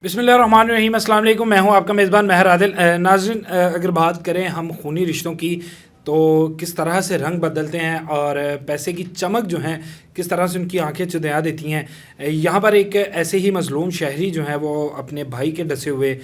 بسم اللہ الرحمن الرحیم. السلام علیکم. میں ہوں آپ کا میزبان مہر عادل. ناظرین, اگر بات کریں ہم خونی رشتوں کی تو کس طرح سے رنگ بدلتے ہیں اور پیسے کی چمک جو ہیں کس طرح سے ان کی آنکھیں چدیا دیتی ہیں. یہاں پر ایک ایسے ہی مظلوم شہری جو ہیں وہ اپنے بھائی کے ڈسے ہوئے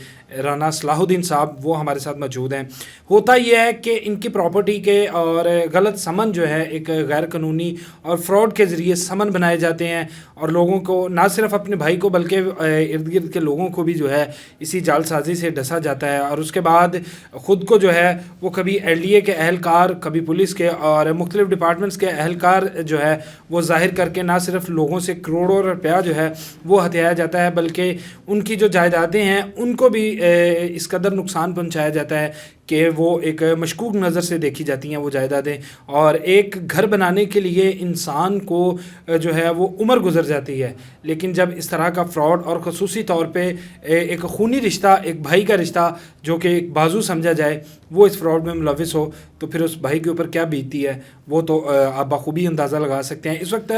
رانا صلاح الدین صاحب وہ ہمارے ساتھ موجود ہیں. ہوتا یہ ہے کہ ان کی پراپرٹی کے اور غلط سمن جو ہے ایک غیر قانونی اور فراڈ کے ذریعے سمن بنائے جاتے ہیں اور لوگوں کو نہ صرف اپنے بھائی کو بلکہ ارد گرد کے لوگوں کو بھی جو ہے اسی جال سازی سے ڈسا جاتا ہے. اور اس کے بعد خود کو جو ہے وہ کبھی LDA کے اہلکار, کبھی پولیس کے اور مختلف ڈپارٹمنٹس کے اہلکار جو ہے وہ ظاہر کر کے نہ صرف لوگوں سے کروڑوں روپیہ جو ہے وہ ہتھیایا جاتا ہے بلکہ ان کی جو جائیدادیں ہیں ان کو بھی اس قدر نقصان پہنچایا جاتا ہے کہ وہ ایک مشکوک نظر سے دیکھی جاتی ہیں وہ جائیدادیں. اور ایک گھر بنانے کے لیے انسان کو جو ہے وہ عمر گزر جاتی ہے, لیکن جب اس طرح کا فراڈ اور خصوصی طور پہ ایک خونی رشتہ, ایک بھائی کا رشتہ جو کہ ایک بازو سمجھا جائے, وہ اس فراڈ میں ملوث ہو تو پھر اس بھائی کے اوپر کیا بیتتی ہے وہ تو آپ بخوبی اندازہ لگا سکتے ہیں. اس وقت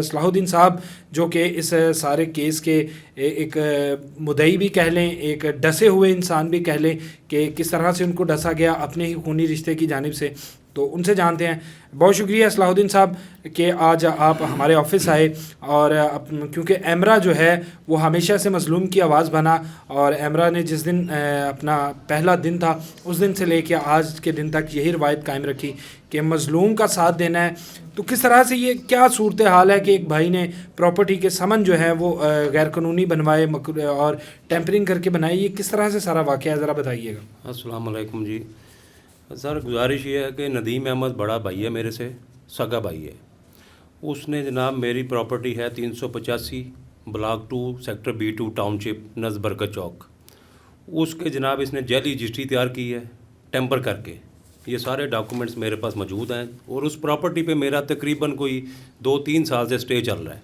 صلاح الدین صاحب جو کہ اس سارے کیس کے ایک مدعی بھی کہہ لیں, ایک ڈسے ہوئے انسان بھی کہہ لیں کہ کس طرح سے ان کو ڈسا گیا اپنے ہی خونی رشتے کی جانب سے, تو ان سے جانتے ہیں. بہت شکریہ صلاح الدین صاحب کہ آج آپ ہمارے آفس آئے, اور کیونکہ ایمرا جو ہے وہ ہمیشہ سے مظلوم کی آواز بنا, اور ایمرا نے جس دن اپنا پہلا دن تھا اس دن سے لے کے آج کے دن تک یہی روایت قائم رکھی کہ مظلوم کا ساتھ دینا ہے. تو کس طرح سے یہ کیا صورتحال ہے کہ ایک بھائی نے پراپرٹی کے سمن جو ہے وہ غیر قانونی بنوائے اور ٹیمپرنگ کر کے بنائے, یہ کس طرح سے سارا واقعہ ہے, ذرا بتائیے گا. السلام علیکم جی. سر گزارش یہ ہے کہ ندیم احمد بڑا بھائی ہے, میرے سے سگا بھائی ہے. اس نے جناب میری پراپرٹی ہے 385 بلاک 2 سیکٹر B2 ٹاؤن شپ نزد برکت چوک, اس کے جناب اس نے جعلی رجسٹری تیار کی ہے ٹیمپر کر کے. یہ سارے ڈاکومنٹس میرے پاس موجود ہیں, اور اس پراپرٹی پہ میرا تقریباً کوئی 2-3 سال سے سٹے چل رہا ہے,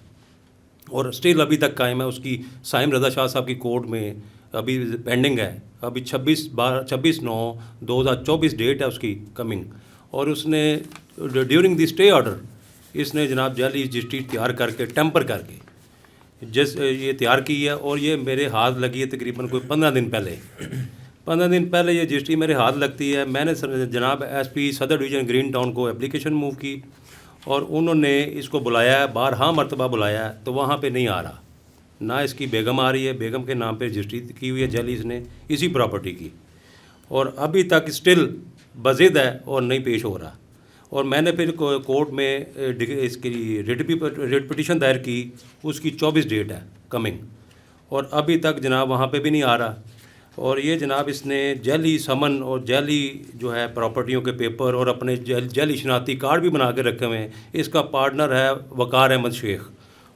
اور سٹل ابھی تک قائم ہے. اس کی سائم رضا شاہ صاحب کی کورٹ میں ابھی پینڈنگ ہے. ابھی 26/9/2024 ڈیٹ ہے اس کی کمنگ, اور اس نے ڈیورنگ دی سٹے آرڈر اس نے جناب جعلی رجسٹری تیار کر کے ٹیمپر کر کے یہ تیار کی ہے, اور یہ میرے ہاتھ لگی ہے تقریباً کوئی 15 دن پہلے. 15 دن پہلے یہ رجسٹری میرے ہاتھ لگتی ہے. میں نے جناب SP صدر ڈویژن گرین ٹاؤن کو اپلیکیشن موو کی, اور انہوں نے اس کو بلایا ہے, بارہا مرتبہ بلایا ہے, تو وہاں پہ نہیں آ رہا. نہ اس کی بیگم آ رہی ہے, بیگم کے نام پہ رجسٹری کی ہوئی ہے جعلی اس نے اسی پراپرٹی کی, اور ابھی تک سٹل بضد ہے اور نہیں پیش ہو رہا. اور میں نے پھر کورٹ میں اس کی ریٹ پٹیشن دائر کی, اس کی 24 ڈیٹ ہے کمنگ, اور ابھی تک جناب وہاں پہ بھی نہیں آ رہا. اور یہ جناب اس نے جعلی سمن اور جعلی جو ہے پراپرٹیوں کے پیپر اور اپنے جعلی شناختی کارڈ بھی بنا کے رکھے ہوئے ہیں. اس کا پارٹنر ہے وقار احمد شیخ,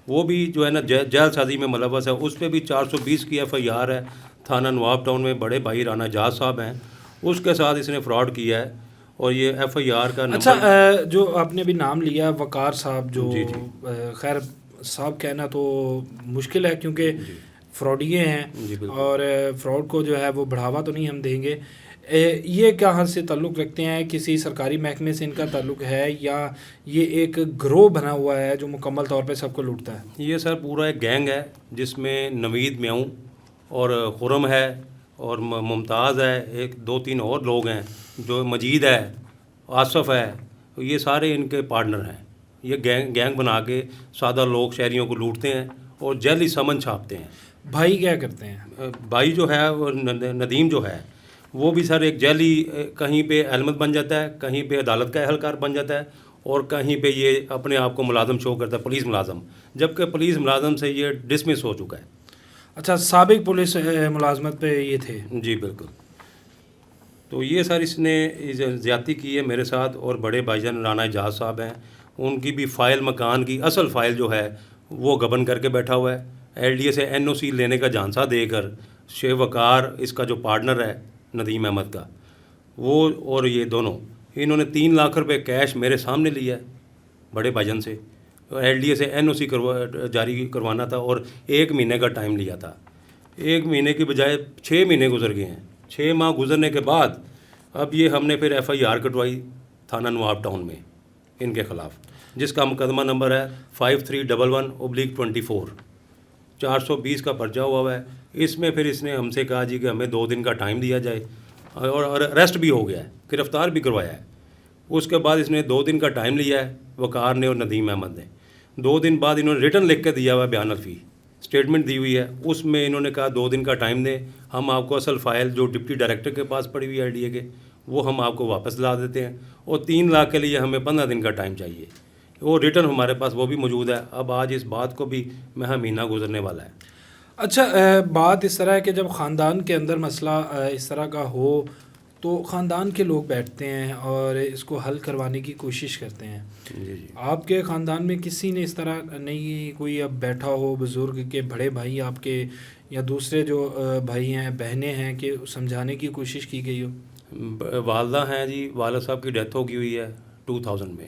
وہ بھی جو ہے نا جعل سازی میں ملوث ہے. اس پہ بھی 420 کی FIR ہے تھانہ نواب ٹاؤن میں. بڑے بھائی رانا جہاز صاحب ہیں, اس کے ساتھ اس نے فراڈ کیا ہے, اور یہ FIR کا اچھا, جو آپ نے بھی نام لیا وقار صاحب, جو خیر صاحب کہنا تو مشکل ہے کیونکہ فراڈیے ہیں, اور فراڈ کو جو ہے وہ بڑھاوا تو نہیں ہم دیں گے. یہ کہاں سے تعلق رکھتے ہیں, کسی سرکاری محکمے سے ان کا تعلق ہے یا یہ ایک گروہ بنا ہوا ہے جو مکمل طور پہ سب کو لوٹتا ہے؟ یہ سر پورا ایک گینگ ہے جس میں نوید میاؤں اور خرم ہے اور ممتاز ہے, 1-2-3 اور لوگ ہیں, جو مجید ہے, آصف ہے, یہ سارے ان کے پارٹنر ہیں. یہ گینگ بنا کے سادہ لوگ شہریوں کو لوٹتے ہیں اور جعلی سمن چھاپتے ہیں. بھائی کیا کرتے ہیں؟ بھائی جو ہے وہ ندیم جو ہے وہ بھی سر ایک جعلی, کہیں پہ علمت بن جاتا ہے, کہیں پہ عدالت کا اہلکار بن جاتا ہے, اور کہیں پہ یہ اپنے آپ کو ملازم شو کرتا ہے, پولیس ملازم, جبکہ پولیس ملازم سے یہ ڈسمس ہو چکا ہے. اچھا, سابق پولیس ملازمت پہ یہ تھے؟ جی بالکل. تو یہ سر اس نے زیادتی کی ہے میرے ساتھ. اور بڑے بھائی جان رانا جہاز صاحب ہیں, ان کی بھی فائل, مکان کی اصل فائل جو ہے وہ گبن کر کے بیٹھا ہوا ہے. LDA سے NOC لینے کا جھانسا دے کر شیخ وقار اس کا جو پارٹنر ہے ندیم احمد کا, وہ اور یہ دونوں, انہوں نے 3 لاکھ روپے کیش میرے سامنے لیا ہے بڑے بھائی جان سے. LDA سے NOC جاری کروانا تھا, اور 1 مہینے کا ٹائم لیا تھا. 1 مہینے کی بجائے 6 مہینے گزر گئے ہیں. 6 ماہ گزرنے کے بعد اب یہ ہم نے پھر FIR کٹوائی تھانہ نواب ٹاؤن میں ان کے خلاف, جس کا مقدمہ نمبر ہے 5311/24. 420 کا پرچہ ہوا ہے. اس میں پھر اس نے ہم سے کہا جی کہ ہمیں 2 دن کا ٹائم دیا جائے, اور اریسٹ بھی ہو گیا ہے, گرفتار بھی کروایا ہے. اس کے بعد اس نے 2 دن کا ٹائم لیا ہے وقار نے اور ندیم احمد نے. 2 دن بعد انہوں نے ریٹن لکھ کے دیا ہوا ہے, بیان الفی اسٹیٹمنٹ دی ہوئی ہے. اس میں انہوں نے کہا 2 دن کا ٹائم دیں, ہم آپ کو اصل فائل جو ڈپٹی ڈائریکٹر کے پاس پڑی ہوئی ہے LDA کے, وہ ہم آپ کو واپس لا دیتے ہیں, اور 3 لاکھ کے لیے ہمیں 15 دن کا ٹائم چاہیے. وہ ریٹن ہمارے پاس وہ بھی موجود ہے. اب آج اس بات کو بھی مہینہ گزرنے والا ہے. اچھا, بات اس طرح ہے کہ جب خاندان کے اندر مسئلہ اس طرح کا ہو تو خاندان کے لوگ بیٹھتے ہیں اور اس کو حل کروانے کی کوشش کرتے ہیں. جی. آپ کے خاندان میں کسی نے اس طرح نہیں کوئی اب بیٹھا ہو بزرگ کے بڑے بھائی آپ کے یا دوسرے جو بھائی ہیں بہنیں ہیں کہ سمجھانے کی کوشش کی گئی ہو؟ والدہ ہیں جی, والد صاحب کی ڈیتھ ہو گئی ہوئی ہے 2000 میں.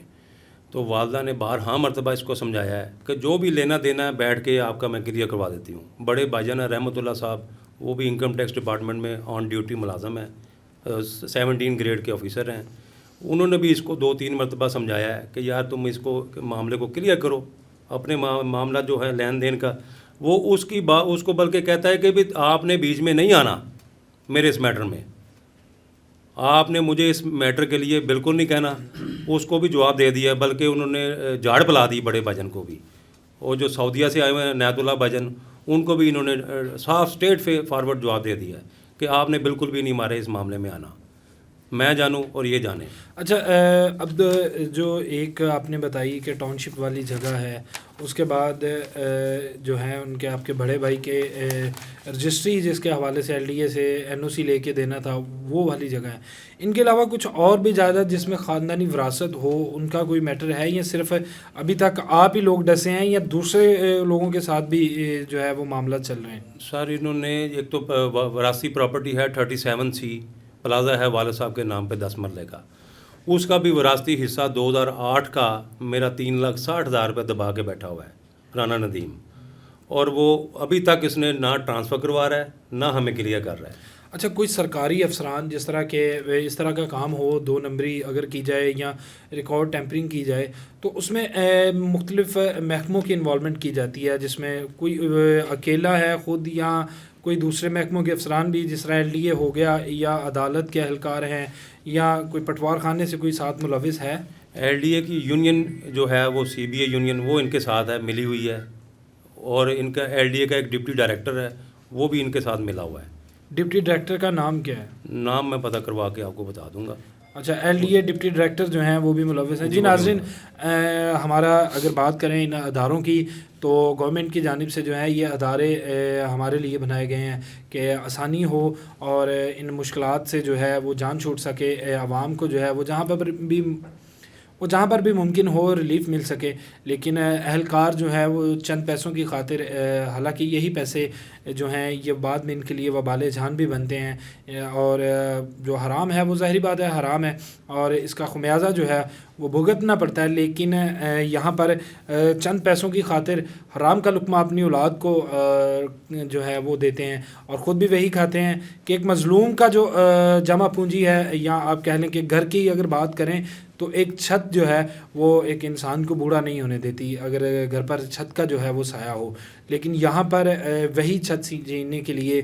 تو والدہ نے بارہا مرتبہ اس کو سمجھایا ہے کہ جو بھی لینا دینا ہے بیٹھ کے آپ کا میں کلیئر کروا دیتی ہوں. بڑے بھائی جان رحمۃ اللہ صاحب, وہ بھی انکم ٹیکس ڈپارٹمنٹ میں آن ڈیوٹی ملازم ہیں, 17 گریڈ کے آفیسر ہیں. انہوں نے بھی اس کو 2-3 مرتبہ سمجھایا ہے کہ یار تم اس کو معاملے کو کلیئر کرو, اپنے معاملہ جو ہے لین دین کا. وہ اس کو بلکہ کہتا ہے کہ بھی آپ نے بیچ میں نہیں آنا میرے اس میٹر میں, آپ نے مجھے اس میٹر کے لیے بالکل نہیں کہنا. اس کو بھی جواب دے دیا, بلکہ انہوں نے جھاڑ پلا دی بڑے بھجن کو بھی. اور جو سعودیہ سے آئے ہوئے ہیں عنایت اللہ بھجن, ان کو بھی انہوں نے صاف اسٹیٹ فارورڈ جواب دے دیا ہے کہ آپ نے بالکل بھی نہیں مارے اس معاملے میں آنا, میں جانوں اور یہ جانے. اچھا, اب جو ایک آپ نے بتائی کہ ٹاؤن شپ والی جگہ ہے, اس کے بعد جو ہے ان کے آپ کے بڑے بھائی کے رجسٹری جس کے حوالے سے LDA سے NOC لے کے دینا تھا, وہ والی جگہ ہے. ان کے علاوہ کچھ اور بھی جائیداد جس میں خاندانی وراثت ہو, ان کا کوئی میٹر ہے یا صرف ابھی تک آپ ہی لوگ ڈسے ہیں یا دوسرے لوگوں کے ساتھ بھی جو ہے وہ معاملات چل رہے ہیں؟ سر انہوں نے ایک تو وراثتی پراپرٹی ہے 37C پلازا ہے والد صاحب کے نام پہ 10 مرلے کا, اس کا بھی وراثتی حصہ 2008 کا میرا 3,60,000 روپے دبا کے بیٹھا ہوا ہے رانا ندیم, اور وہ ابھی تک اس نے نہ ٹرانسفر کروا رہا ہے نہ ہمیں کلیئر کر رہا ہے. اچھا, کوئی سرکاری افسران جس طرح کے اس طرح کا کام ہو, 2 نمبری اگر کی جائے یا ریکارڈ ٹیمپرنگ کی جائے, تو اس میں مختلف محکموں کی انوالومنٹ کی جاتی ہے, جس میں کوئی اکیلا ہے خود یا کوئی دوسرے محکموں کے افسران بھی, جس طرح LDA ہو گیا یا عدالت کے اہلکار ہیں یا کوئی پٹوار خانے سے کوئی ساتھ ملوث ہے؟ LDA کی یونین جو ہے وہ CBA یونین وہ ان کے ساتھ ہے, ملی ہوئی ہے, اور ان کا LDA کا ایک ڈپٹی ڈائریکٹر ہے وہ بھی ان کے ساتھ ملا ہوا ہے. ڈپٹی ڈائریکٹر کا نام کیا ہے؟ نام میں پتہ کروا کے آپ کو بتا دوں گا. اچھا, LDA ڈپٹی ڈائریکٹر جو ہیں وہ بھی ملوث ہیں. جی ناظرین, ہمارا اگر بات کریں ان اداروں کی تو گورنمنٹ کی جانب سے جو ہے یہ ادارے ہمارے لیے بنائے گئے ہیں کہ آسانی ہو اور ان مشکلات سے جو ہے وہ جان چھوٹ سکے, عوام کو جو ہے وہ جہاں پر بھی ممکن ہو ریلیف مل سکے. لیکن اہلکار جو ہے وہ چند پیسوں کی خاطر, حالانکہ یہی پیسے جو ہیں یہ بعد میں ان کے لیے وبال جان بھی بنتے ہیں, اور جو حرام ہے وہ ظاہری بات ہے حرام ہے اور اس کا خمیازہ جو ہے وہ بھگتنا پڑتا ہے. لیکن یہاں پر چند پیسوں کی خاطر حرام کا لقمہ اپنی اولاد کو جو ہے وہ دیتے ہیں اور خود بھی وہی کھاتے ہیں کہ ایک مظلوم کا جو جمع پونجی ہے, یا آپ کہہ لیں کہ گھر کی اگر بات کریں تو ایک چھت جو ہے وہ ایک انسان کو بوڑھا نہیں ہونے دیتی اگر گھر پر چھت کا جو ہے وہ سایہ ہو. لیکن یہاں پر وہی چھت جینے کے لیے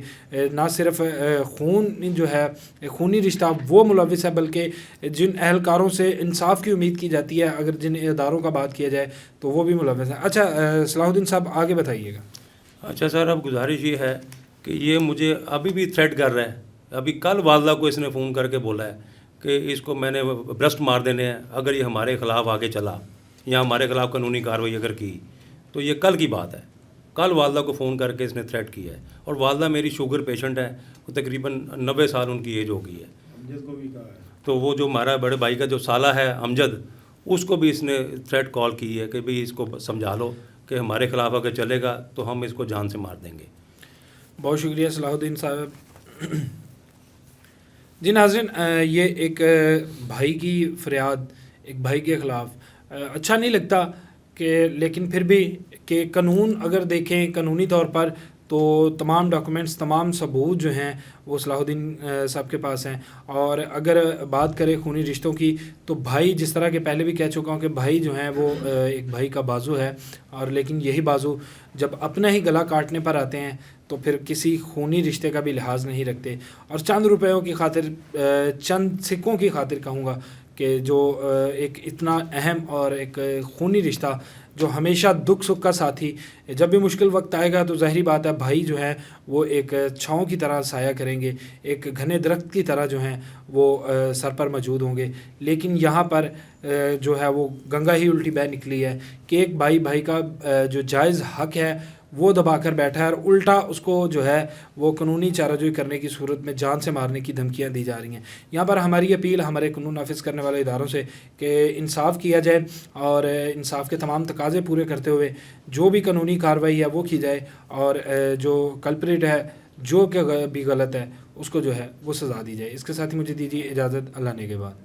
نہ صرف خون جو ہے خونی رشتہ وہ ملوث ہے, بلکہ جن اہلکاروں سے انصاف کی امید کی جاتی ہے اگر جن اداروں کا بات کیا جائے تو وہ بھی ملوث ہیں. اچھا صلاح الدین صاحب آگے بتائیے گا. اچھا سر, اب گزارش یہ ہے کہ یہ مجھے ابھی بھی تھریٹ کر رہا ہے. ابھی کل والدہ کو اس نے فون کر کے بولا ہے کہ اس کو میں نے برسٹ مار دینے ہیں اگر یہ ہمارے خلاف آگے چلا یا ہمارے خلاف قانونی کارروائی اگر کی تو. یہ کل کی بات ہے, کل والدہ کو فون کر کے اس نے تھریٹ کیا ہے. اور والدہ میری شوگر پیشنٹ ہے, وہ تقریباً 90 سال ان کی ایج ہو گئی ہے. تو وہ جو ہمارا بڑے بھائی کا جو سالہ ہے امجد, اس کو بھی اس نے تھریٹ کال کی ہے کہ بھئی اس کو سمجھا لو کہ ہمارے خلاف اگر چلے گا تو ہم اس کو جان سے مار دیں گے. بہت شکریہ صلاح الدین صاحب. جی ناظرین, یہ ایک بھائی کی فریاد ایک بھائی کے خلاف اچھا نہیں لگتا کہ, لیکن پھر بھی کہ قانون اگر دیکھیں قانونی طور پر تو تمام ڈاکومنٹس تمام ثبوت جو ہیں وہ صلاح الدین صاحب کے پاس ہیں. اور اگر بات کریں خونی رشتوں کی تو بھائی جس طرح کہ پہلے بھی کہہ چکا ہوں کہ بھائی جو ہیں وہ ایک بھائی کا بازو ہے, اور لیکن یہی بازو جب اپنا ہی گلا کاٹنے پر آتے ہیں تو پھر کسی خونی رشتے کا بھی لحاظ نہیں رکھتے. اور چند روپیوں کی خاطر, چند سکوں کی خاطر کہوں گا کہ جو ایک اتنا اہم اور ایک خونی رشتہ جو ہمیشہ دکھ سکھ کا ساتھی, جب بھی مشکل وقت آئے گا تو ظاہری بات ہے بھائی جو ہیں وہ ایک چھاؤں کی طرح سایہ کریں گے, ایک گھنے درخت کی طرح جو ہیں وہ سر پر موجود ہوں گے. لیکن یہاں پر جو ہے وہ گنگا ہی الٹی بہہ نکلی ہے کہ ایک بھائی کا جو جائز حق ہے وہ دبا کر بیٹھا ہے, اور الٹا اس کو جو ہے وہ قانونی چارہ جوئی کرنے کی صورت میں جان سے مارنے کی دھمکیاں دی جا رہی ہیں. یہاں پر ہماری اپیل ہمارے قانون نافذ کرنے والے اداروں سے کہ انصاف کیا جائے, اور انصاف کے تمام تقاضے پورے کرتے ہوئے جو بھی قانونی کارروائی ہے وہ کی جائے, اور جو کلپریٹ ہے جو کہ بھی غلط ہے اس کو جو ہے وہ سزا دی جائے. اس کے ساتھ ہی مجھے دیجیے اجازت. اللہ نے کے بعد.